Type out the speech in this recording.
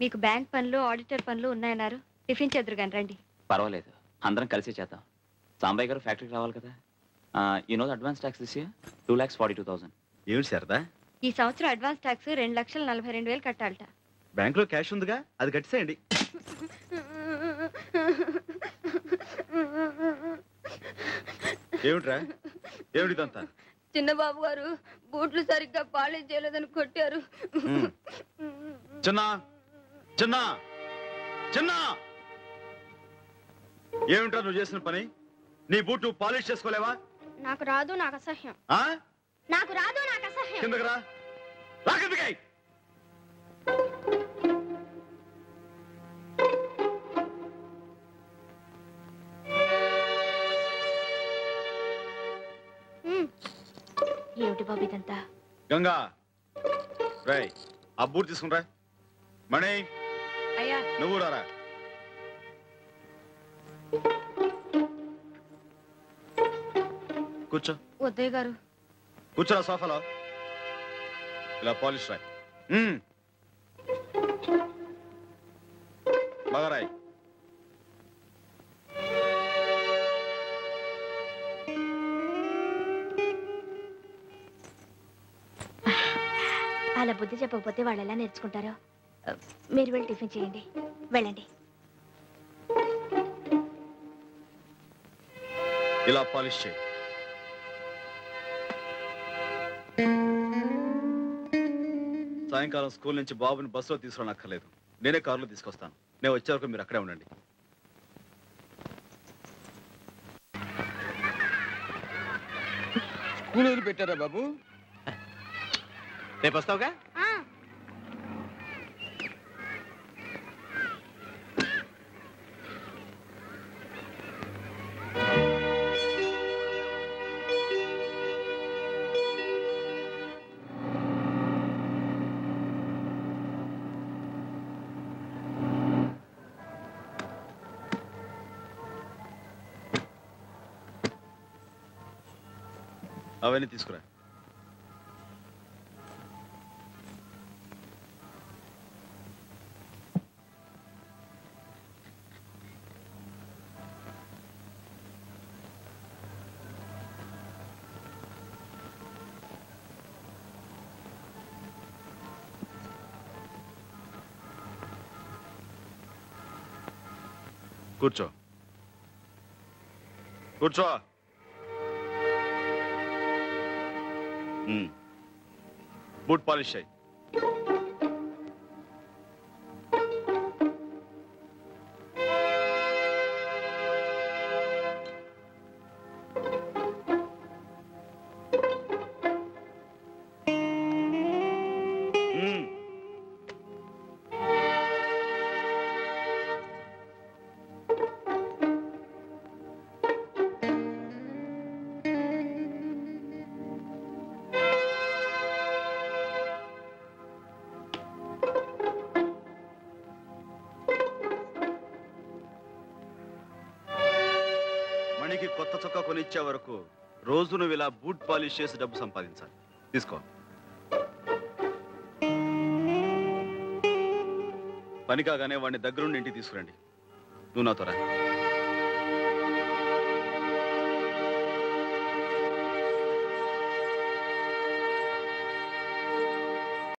మీకు బ్యాంక్ పనులు ఆడిటర్ పనులు ఉన్నాయన్నారు. టిఫిన్ చేద్దరు కానీ రండి. పర్వాలేదు, అందరం కలిసి చేద్దాం. సాంబయ్య గారు ఫ్యాక్టరీకి రావాలి కదా. ఈ రోజు అడ్వాన్స్ ట్యాక్స్ దిస్ ఇయర్ 2,42,000. ఏమిటి శారదా? ఈ సంవత్సరం అడ్వాన్స్ ట్యాక్స్ 2,42,000 కట్టాలట. బ్యాంకులో క్యాష్ ఉందిగా, అది కట్టేసేయండి. ఏమిట్రా, ఏమిటిదంతా? చిన్నబాబు గారు బూట్లు సరిగ్గా పాలిష్ చేయలేదని కొట్టారు. చిన్న చిన్న చిన్న ఏమిట్రా నువ్వు చేసిన పని? నీ బూట్లు పాలిష్ చేసుకోలేవా? నాకు రాదు, నాకు అసహ్యం. నాకు రాదు, నాకు అసహ్యం. కిందకి రా. కిందకి. ఏమిటి బాబు ఇదంతా? గంగా రై, ఆ బూట్ తీసుకురా. మణి అయ్యా, నువ్వు రారా. కూర్చో. వద్దయ్య గారు. కూర్చోరా సోఫాలో. ఇలా పాలిష్ రాయ్. బాగా రాయ్. అలా బుద్ధి చెప్పకపోతే వాళ్ళు ఎలా నేర్చుకుంటారో. మీరు వెళ్ళి టిఫిన్ చేయండి, వెళ్ళండి. ఇలా పాలిష్ చేయి. సాయంకాలం స్కూల్ నుంచి బాబుని బస్సులో తీసుకురానక్కర్లేదు, నేనే కారులో తీసుకొస్తాను. నేను వచ్చే వరకు మీరు అక్కడే ఉండండి. స్కూల్ వదిలి పెట్టారా బాబు? రేపు వస్తావుగా? అవన్నీ తీసుకురా. కూర్చో. కూర్చో. బూట్ పాలిష్ అయ్యి. మణికి కొత్త చొక్కా కొనిచ్చే వరకు రోజు నువ్వు ఇలా బూట్ పాలిష్ చేసి డబ్బు సంపాదించాలి. తీసుకో. పని కాగానే వాడిని దగ్గరుండి ఇంటికి తీసుకురండి. నువ్వు నాతో రా.